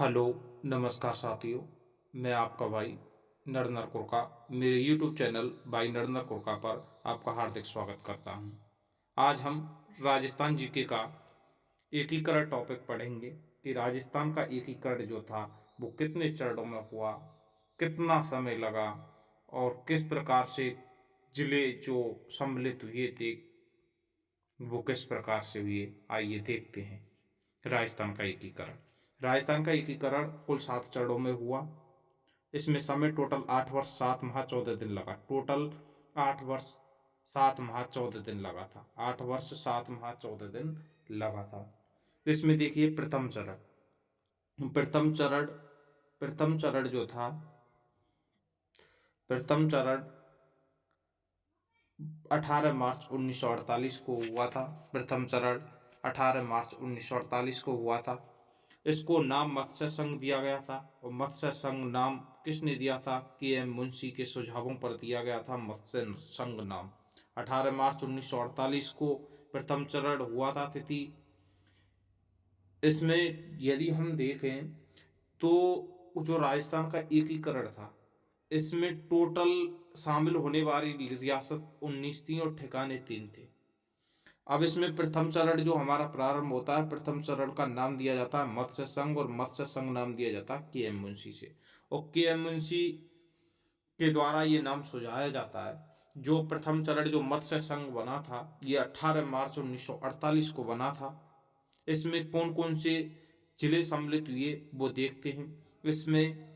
Hello, नमस्कार साथियों। मैं आपका भाई नरेंद्र कुरका मेरे यूट्यूब चैनल भाई नरेंद्र कुरका पर आपका हार्दिक स्वागत करता हूं। आज हम राजस्थान जीके का एकीकरण टॉपिक पढ़ेंगे कि राजस्थान का एकीकरण जो था वो कितने चरणों में हुआ, कितना समय लगा और किस प्रकार से जिले जो सम्मिलित हुए थे वो किस प्रकार से हुए। आइए देखते हैं। राजस्थान का एकीकरण कुल 7 चरणों में हुआ। इसमें समय टोटल 8 वर्ष 7 माह 14 दिन लगा। टोटल 8 वर्ष 7 माह 14 दिन लगा था। 8 वर्ष 7 माह 14 दिन लगा था। इसमें देखिए प्रथम चरण प्रथम चरण जो था, प्रथम चरण 18 मार्च 1948 को हुआ था। प्रथम चरण 18 मार्च 1948 को हुआ था। इसको नाम मत्स्य संघ दिया गया था और मत्स्य संघ नाम किसने दिया था? के.एम. मुंशी के सुझावों पर दिया गया था मत्स्य संघ नाम। 18 मार्च 1948 को प्रथम चरण हुआ था। तिथि इसमें यदि हम देखें तो जो राजस्थान का एकीकरण था, इसमें टोटल शामिल होने वाली रियासत 19 थी और ठिकाने 3 थे। अब इसमें प्रथम चरण जो हमारा प्रारंभ होता है, प्रथम चरण का नाम दिया जाता है मत्स्य संघ और मत्स्य संघ नाम दिया जाता है के.एम. मुंशी से। और के.एम. मुंशी के द्वारा ये नाम सुझाया जाता है। जो प्रथम चरण जो मत्स्य संघ बना था, ये 18 मार्च 1948 को बना था। इसमें कौन कौन से जिले सम्मिलित हुए वो देखते हैं। इसमें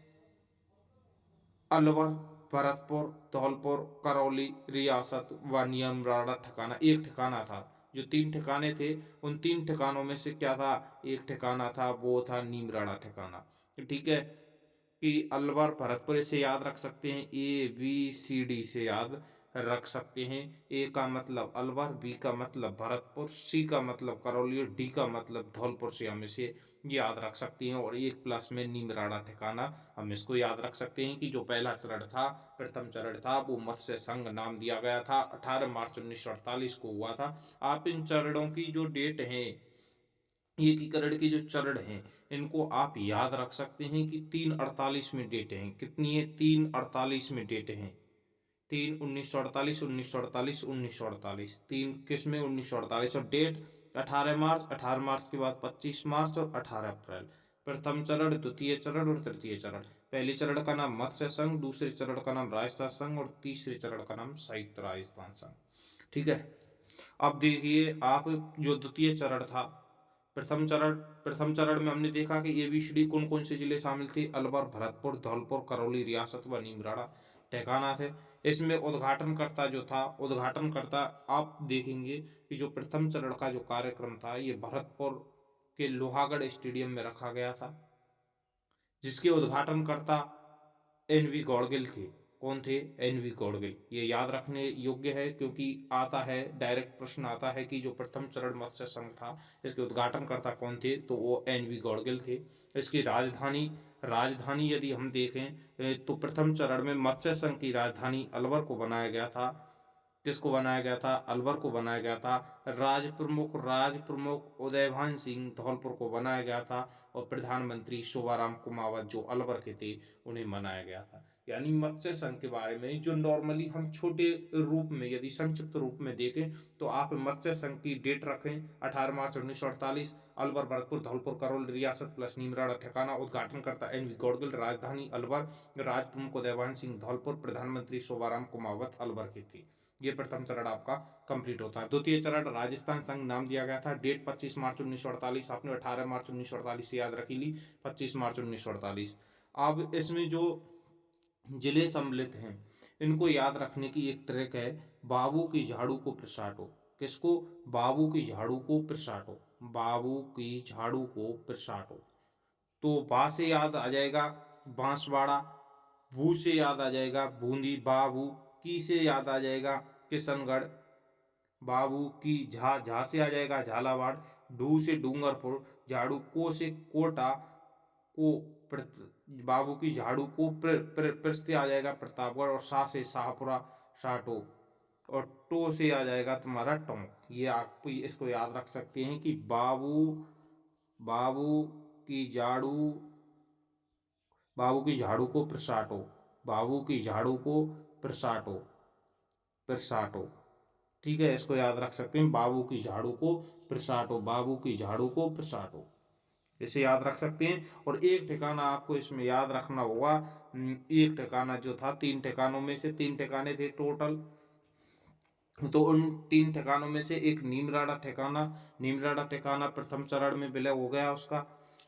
अलवर, भरतपुर, धौलपुर, करौली रियासत व नियमराड़ा ठिकाना, एक ठिकाना था। जो 3 ठिकाने थे, उन 3 ठिकानों में से क्या था? एक ठिकाना था, वो था नीमराड़ा ठिकाना। ठीक है कि अलवर भरतपुर से याद रख सकते हैं, ABCD से याद रख सकते हैं। ए का मतलब अलवर, बी का मतलब भरतपुर, सी का मतलब करौली और डी का मतलब धौलपुर से हम इसे याद रख सकते हैं। और एक प्लस में नीमराड़ा ठिकाना हम इसको याद रख सकते हैं कि जो पहला चरण था, प्रथम चरण था, वो मत्स्य संघ नाम दिया गया था। 18 मार्च 1948 को हुआ था। आप इन चरणों की जो डेट है, एकीकरण के जो चरण हैं, इनको आप याद रख सकते हैं कि 348 में डेट हैं। कितनी है? 348 में डेट हैं। 3 1948 1948 1948, 3 किस में? 1948। और डेट 18 मार्च, 18 मार्च के बाद 25 मार्च और 18 अप्रैल। प्रथम चरण, द्वितीय चरण और तृतीय चरण। पहले चरण का नाम मत्स्य संघ, दूसरे चरण का नाम राजस्थान संघ और तीसरे चरण का नाम संयुक्त राजस्थान संघ। ठीक है। अब देखिए आप, जो द्वितीय चरण था, प्रथम चरण में हमने देखा कि ABCD कौन कौन से जिले शामिल थे? अलवर, भरतपुर, धौलपुर, करौली रियासत व नीमराड़ा ठिकाना थे। इसमें उद्घाटनकर्ता जो था, उद्घाटनकर्ता आप देखेंगे कि जो प्रथम चरण का जो कार्यक्रम था, ये भरतपुर के लोहागढ़ स्टेडियम में रखा गया था, जिसके उद्घाटनकर्ता NV गौड़गिल थे। कौन थे? NV गौड़गिल। ये याद रखने योग्य है क्योंकि आता है, डायरेक्ट प्रश्न आता है कि जो प्रथम चरण मत्स्य संघ था, इसके उद्घाटनकर्ता कौन थे? तो वो NV गौड़गिल थे। इसकी राजधानी राजधानी यदि हम देखें तो प्रथम चरण में मत्स्य संघ की राजधानी अलवर को बनाया गया था। किसको बनाया गया था? अलवर को बनाया गया था। राज प्रमुख उदयभान सिंह धौलपुर को बनाया गया था और प्रधानमंत्री शोभाराम कुमावत जो अलवर के थे, उन्हें बनाया गया था। यानी मत्स्य संघ के बारे में जो नॉर्मली हम छोटे रूप में, यदि संक्षिप्त रूप में देखें, तो आप मत्स्य संघ की डेट रखें 18 मार्च 1948। अलवर, भरतपुर, धौलपुर, करौली रियासत प्लस नीमराड़ा ठिकाना। उद्घाटनकर्ता NV गौड़गिल, राजधानी अलवर, राज प्रमुख उदयभान सिंह धौलपुर, प्रधानमंत्री शोभाराम कुमावत अलवर के थे। ये प्रथम चरण आपका कंप्लीट होता है। द्वितीय चरण राजस्थान संघ नाम दिया गया था। डेट 25 मार्च 1948। आपने 18 मार्च 1948 से याद रखी ली, 25 मार्च 1948। अब इसमें जो जिले सम्मिलित हैं, इनको याद रखने की एक ट्रिक है। बाबू की झाड़ू को प्रसाटो। किसको? बाबू की झाड़ू को प्रसाटो। बाबू की झाड़ू को प्रसाटो। तो बा से याद आ जाएगा बांसवाड़ा, भू से याद आ जाएगा बूंदी, बाबू की से याद आ जाएगा किशनगढ़, बाबू की झा से आ जाएगा झालावाड़, ढू से डूंगरपुर, झाड़ू को से कोटा, को बाबू की झाड़ू को प्र से आ जाएगा प्रतापगढ़ और सा से शाहपुरा शाहटो और टो से आ जाएगा तुम्हारा टोंक। ये आप इसको याद रख सकते हैं कि बाबू बाबू की झाड़ू बाबू की झाड़ू को प्रसाटो, बाबू की झाड़ू को प्रसाटो, प्रसाटो। ठीक है, इसको याद रख सकते हैं, बाबू की झाड़ू को प्रसाटो, बाबू की झाड़ू को प्रसाटो, इसे याद रख सकते हैं। और एक ठिकाना आपको इसमें याद रखना होगा। एक ठिकाना जो था, 3 ठिकानों में से 3 ठिकाने थे टोटल, तो उन 3 ठिकानों में से एक नीमराड़ा ठिकाना, नीमराड़ा ठिकाना प्रथम चरण में विलय हो गया उसका,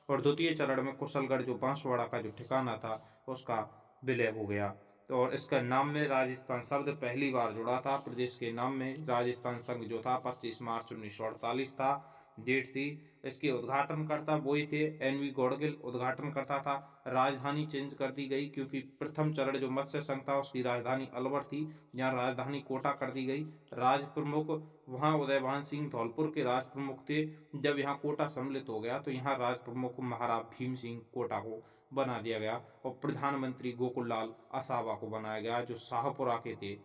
और द्वितीय चरण में कुशलगढ़ जो बांसवाड़ा का जो ठिकाना था उसका विलय हो गया। तो और इसका नाम में राजस्थान शब्द पहली बार जुड़ा था। प्रदेश के नाम में राजस्थान संघ जो था 25 मार्च 1948 था, डेट थी। इसके उद्घाटनकर्ता वही थे, एन वी गौड़गिल उद्घाटनकर्ता था। राजधानी चेंज कर दी गई क्योंकि प्रथम चरण जो मत्स्य संघ था उसकी राजधानी अलवर थी, यहाँ राजधानी कोटा कर दी गई। राज प्रमुख वहाँ उदयभान सिंह धौलपुर के राज प्रमुख थे। जब यहाँ कोटा सम्मिलित हो गया तो यहाँ राज प्रमुख महाराज भीम सिंह कोटा को बना दिया गया, और प्रधानमंत्री गोकुल लाल असावा को बनाया गया जो शाहपुरा के थे।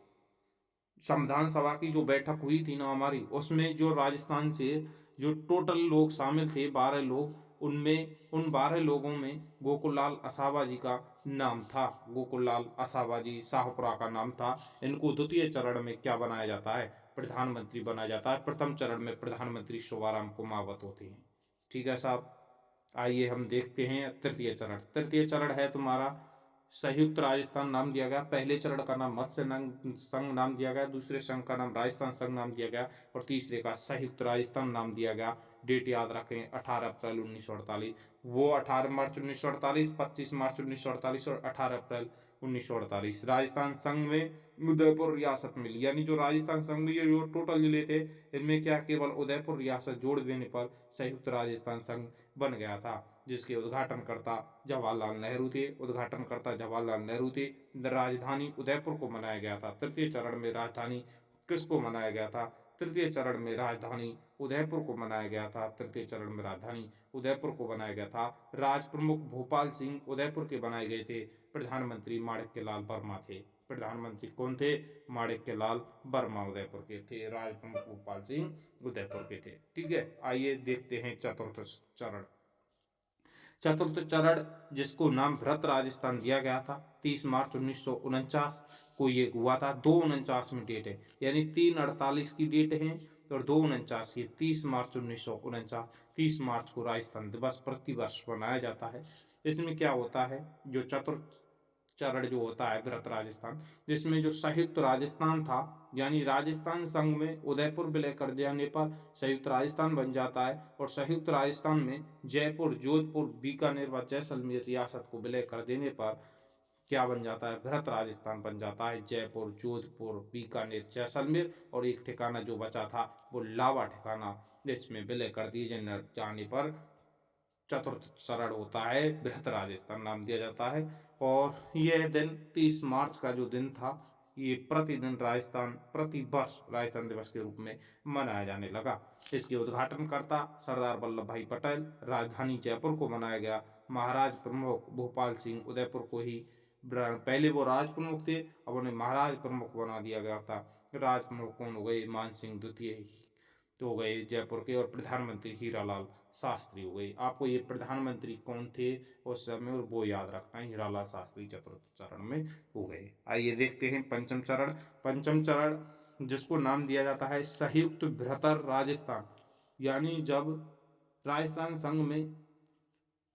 संविधान सभा की जो बैठक हुई थी ना हमारी, उसमें जो राजस्थान से जो टोटल लोग शामिल थे 12 लोग, उनमें उन 12 लोगों में गोकुललाल असावा जी का नाम था। गोकुललाल असावा जी शाहपुरा का नाम था। इनको द्वितीय चरण में क्या बनाया जाता है, प्रधानमंत्री बनाया जाता है। प्रथम चरण में प्रधानमंत्री शोभाराम कुमावत होते हैं। ठीक है साहब, आइए हम देखते हैं तृतीय चरण। तृतीय चरण है तुम्हारा संयुक्त राजस्थान नाम दिया गया। पहले चरण का नाम मत्स्य संघ नाम दिया गया, दूसरे संघ का नाम राजस्थान संघ नाम दिया गया, और तीसरे का संयुक्त राजस्थान नाम दिया गया। डेट याद रखें 18 अप्रैल 1948। वो 18 मार्च 1948, 25 मार्च 1948 और 18 अप्रैल 1948 राजस्थान संघ में उदयपुर रियासत मिली। यानी जो राजस्थान संघ में ये जो टोटल जिले थे, इनमें क्या केवल उदयपुर रियासत जोड़ देने पर संयुक्त राजस्थान संघ बन गया था, जिसके उद्घाटनकर्ता जवाहरलाल नेहरू थे। उद्घाटनकर्ता जवाहरलाल नेहरू थे। राजधानी उदयपुर को मनाया गया था। तृतीय चरण में राजधानी किसको मनाया गया था, तृतीय चरण में राजधानी उदयपुर को मनाया गया था। तृतीय चरण में राजधानी उदयपुर को बनाया गया था। राज प्रमुख भोपाल सिंह उदयपुर के बनाए गए थे। प्रधानमंत्री माणिक्यलाल वर्मा थे। प्रधानमंत्री कौन थे, माणिक्यलाल वर्मा उदयपुर के थे। राज प्रमुख भोपाल सिंह उदयपुर के थे। ठीक है, आइए देखते हैं चतुर्थ चरण। चतुर्थ चरण जिसको नाम भ्रत राजस्थान दिया गया था, 30 मार्च 1949 को ये हुआ था। 249 में डेट है, यानी 348 की डेट है और 249 की 30 मार्च 1949, 30 मार्च को राजस्थान दिवस प्रतिवर्ष मनाया जाता है। इसमें क्या होता है, जो चतुर्थ चरण जो होता है भ्रत राजस्थान, जिसमें जो संयुक्त राजस्थान था, यानी राजस्थान संघ में उदयपुर विलय कर जाने पर संयुक्त राजस्थान बन जाता है, और संयुक्त राजस्थान में जयपुर, जोधपुर, बीकानेर व जैसलमेर रियासत को विलय कर देने पर क्या बन जाता है, भ्रत राजस्थान बन जाता है। जयपुर, जोधपुर, बीकानेर, जैसलमेर और एक ठिकाना जो बचा था वो लावा ठिकाना, इसमें विलय कर दिए जाने पर चतुर्थ चरण होता है, बृहत राजस्थान नाम दिया जाता है। और यह दिन 30 मार्च का जो दिन था, ये प्रतिदिन राजस्थान प्रतिवर्ष राजस्थान दिवस के रूप में मनाया जाने लगा। इसके उद्घाटनकर्ता सरदार वल्लभ भाई पटेल। राजधानी जयपुर को बनाया गया। महाराज प्रमुख भोपाल सिंह उदयपुर को ही, पहले वो राज प्रमुख थे, अब उन्हें महाराज प्रमुख बना दिया गया था। राज प्रमुख कौन हो गए, मान सिंह द्वितीय तो हो गए जयपुर के, और प्रधानमंत्री हीरालाल शास्त्री हो गए। आपको ये प्रधानमंत्री कौन थे उस समय, और वो याद रखना है, हीरालाल शास्त्री चतुर्थ चरण में हो गए। आइए देखते हैं पंचम चरण। पंचम चरण जिसको नाम दिया जाता है संयुक्त बृहत्तर राजस्थान, यानी जब राजस्थान संघ में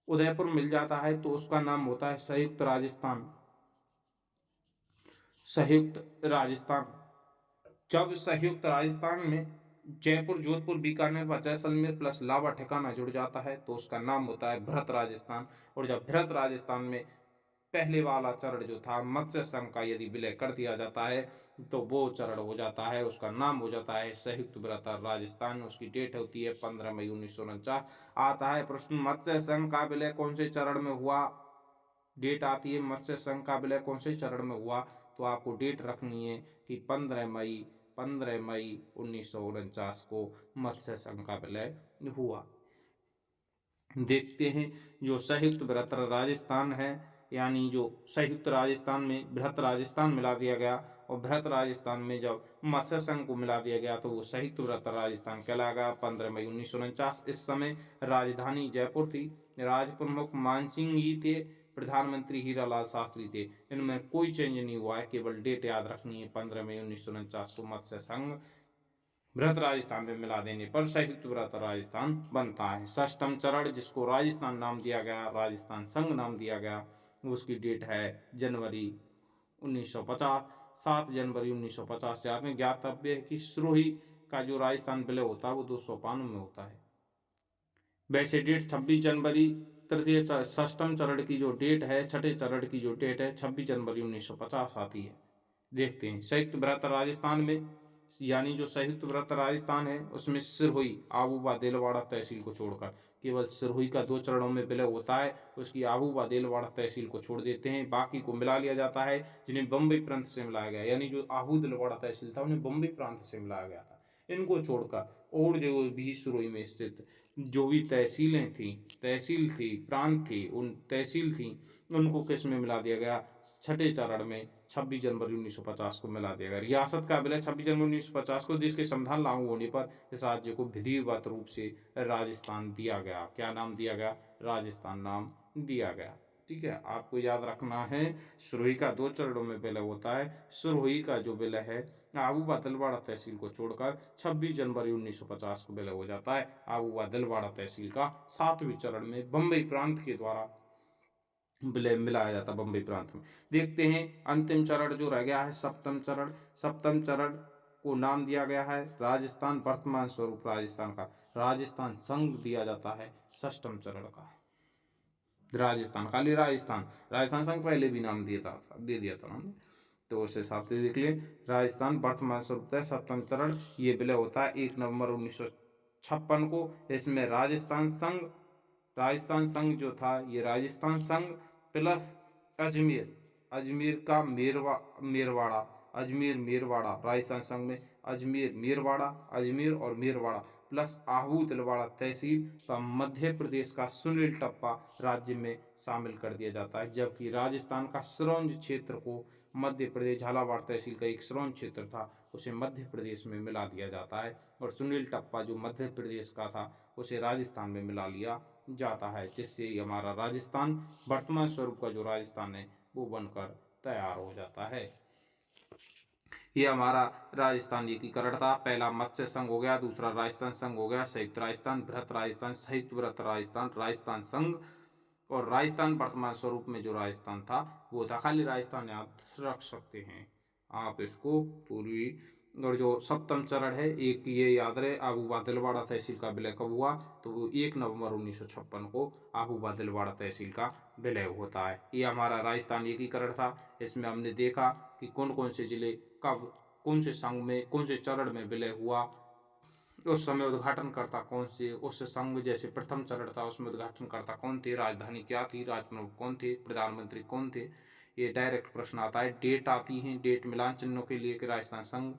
उदयपुर मिल जाता है तो उसका नाम होता है संयुक्त राजस्थान। संयुक्त राजस्थान, जब संयुक्त राजस्थान में जयपुर, जोधपुर, बीकानेर व जैसलमेर प्लस लावा ठिकाना जुड़ जाता है तो उसका नाम होता है भ्रत राजस्थान। और जब भ्रत राजस्थान में पहले वाला चरण जो था मत्स्य संघ का यदि विलय कर दिया जाता है तो वो चरण हो जाता है, उसका नाम हो जाता है संयुक्त बृहत्तर राजस्थान। उसकी डेट होती है 15 मई 1949। आता है प्रश्न, मत्स्य संघ का विलय कौन से चरण में हुआ, डेट आती है मत्स्य संघ का विलय कौन से चरण में हुआ, तो आपको डेट रखनी है कि 15 मई 1949 को मत्स्य संघ का विलय हुआ। देखते हैं जो संयुक्त बृहत्तर राजस्थान है, यानी जो संयुक्त राजस्थान में बृहत राजस्थान मिला दिया गया, और बृहत राजस्थान में जब मत्स्य संघ को मिला दिया गया तो वो संयुक्त बृहत्तर राजस्थान कहलाएगा। 15 मई 1949। इस समय राजधानी जयपुर थी। राज प्रमुख मानसिंह ही थे। प्रधानमंत्री हीरालाल शास्त्री थे। इनमें कोई चेंज नहीं हुआ है, केवल डेट याद रखनी है। 15 मई 1949 को मत्स्य संघ व्रत राजस्थान में मिला देने पर संयुक्त व्रत राजस्थान बनता है। षष्ठम चरण, जिसको राजस्थान नाम दिया गया, राजस्थान संघ नाम दिया गया, उसकी डेट है जनवरी 1950। 7 जनवरी 1950 से आपने ज्ञातव्य है कि सिरोही का जो राजस्थान विलय होता है वो 292 में होता है। वैसे डेट 26 जनवरी तृतीय षष्ठम चरण की जो डेट है, छठे चरण की जो डेट है 26 जनवरी 1950 आती है। देखते हैं संयुक्त व्रत राजस्थान में, यानी जो संयुक्त व्रत राजस्थान है उसमें सिरोही, आबूबा, देलवाड़ा तहसील को छोड़कर केवल सिरोही का 2 चरणों में विलय होता है। उसकी आबूबा, देलवाड़ा तहसील को छोड़ देते हैं, बाकी को मिला लिया जाता है, जिन्हें बम्बई प्रांत से मिलाया गया। यानी जो आबू देलवाड़ा तहसील था उन्हें बम्बई प्रांत से मिलाया गया था। इनको छोड़कर और जो भी सिरोही में स्थित जो भी तहसील थी, प्रांत थी, उन तहसील थी, उनको किस में मिला दिया गया, छठे चरण में 26 जनवरी 1950 को मिला दिया गया। रियासत का विलय 26 जनवरी 1950 को देश के संविधान लागू होने पर इस राज्य को विधिवत रूप से राजस्थान दिया गया। क्या नाम दिया गया? राजस्थान नाम दिया गया। ठीक है, आपको याद रखना है सिरोही का 2 चरणों में विलय होता है। सिरोही का जो विलय है आबूबा दिलवाड़ा तहसील को छोड़कर 26 जनवरी 1950 को विलय हो जाता है। आबूबा दिलवाड़ा तहसील का 7वें चरण में बम्बई प्रांत के द्वारा विलय मिलाया जाता है, बम्बई प्रांत में। देखते हैं अंतिम चरण जो रह गया है सप्तम चरण। सप्तम चरण को नाम दिया गया है राजस्थान, वर्तमान स्वरूप राजस्थान का राजस्थान संघ दिया जाता है षष्ठम चरण का। राजस्थान, खाली राजस्थान, राजस्थान संघ पहले भी नाम दे दिया था हमने, तो उस हिसाब से देख लिए। राजस्थान वर्तमान स्वरूप है सप्तम चरण, ये विलय होता है 1 नवंबर 1956 को। इसमें राजस्थान संघ जो था ये राजस्थान संघ प्लस अजमेर का मेरवाड़ा, मेरवाड़ा राजस्थान संघ में अजमेर और मेरवाड़ा प्लस आहू तिलवाड़ा तहसील का मध्य प्रदेश का सुनील टप्पा राज्य में शामिल कर दिया जाता है। जबकि राजस्थान का सिरोंज क्षेत्र को मध्य प्रदेश, झालावाड़ तहसील का एक सिरोंज क्षेत्र था, उसे मध्य प्रदेश में मिला दिया जाता है, और सुनील टप्पा जो मध्य प्रदेश का था उसे राजस्थान में मिला लिया जाता है, जिससे हमारा राजस्थान वर्तमान स्वरूप का जो राजस्थान है वो बनकर तैयार हो जाता है। ये हमारा राजस्थान एकीकरण था। पहला मत्स्य संघ हो गया, दूसरा राजस्थान संघ हो गया, संयुक्त राजस्थान, बृहत राजस्थान, संयुक्त बृहत राजस्थान, राजस्थान संघ, और राजस्थान वर्तमान स्वरूप में जो राजस्थान था वो था। खाली राजस्थान याद रख सकते हैं आप इसको पूरी। और जो सप्तम चरण है, एक ये याद रहे, आबूबा दिलवाड़ा तहसील का विलय कब हुआ, तो वो 1 नवंबर 1956 को आबूबा दिलवाड़ा तहसील का विलय होता है। ये हमारा राजस्थान एकीकरण था। इसमें हमने देखा कि कौन कौन से जिले कब कौन से संघ में कौन से चरण में विलय हुआ, उस समय उद्घाटनकर्ता कौन से, उस संघ जैसे प्रथम चरण था उसमें उद्घाटनकर्ता कौन थे, राजधानी क्या थी, राजप्रमुख कौन थे, प्रधानमंत्री कौन थे। ये डायरेक्ट प्रश्न आता है। डेट आती है, डेट मिलान चिन्हों के लिए कि राजस्थान संघ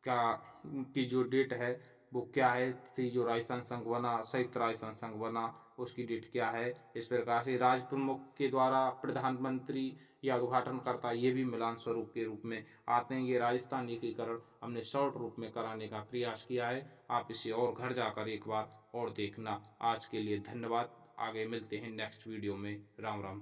का की जो डेट है वो क्या है थी, जो राजस्थान संघ बना, संयुक्त राजस्थान संघ बना, उसकी डेट क्या है। इस प्रकार से राज प्रमुख के द्वारा प्रधानमंत्री या उद्घाटनकर्ता ये भी मिलान स्वरूप के रूप में आते हैं। ये राजस्थान एकीकरण हमने शॉर्ट रूप में कराने का प्रयास किया है। आप इसे और घर जाकर एक बार और देखना। आज के लिए धन्यवाद। आगे मिलते हैं नेक्स्ट वीडियो में। राम राम।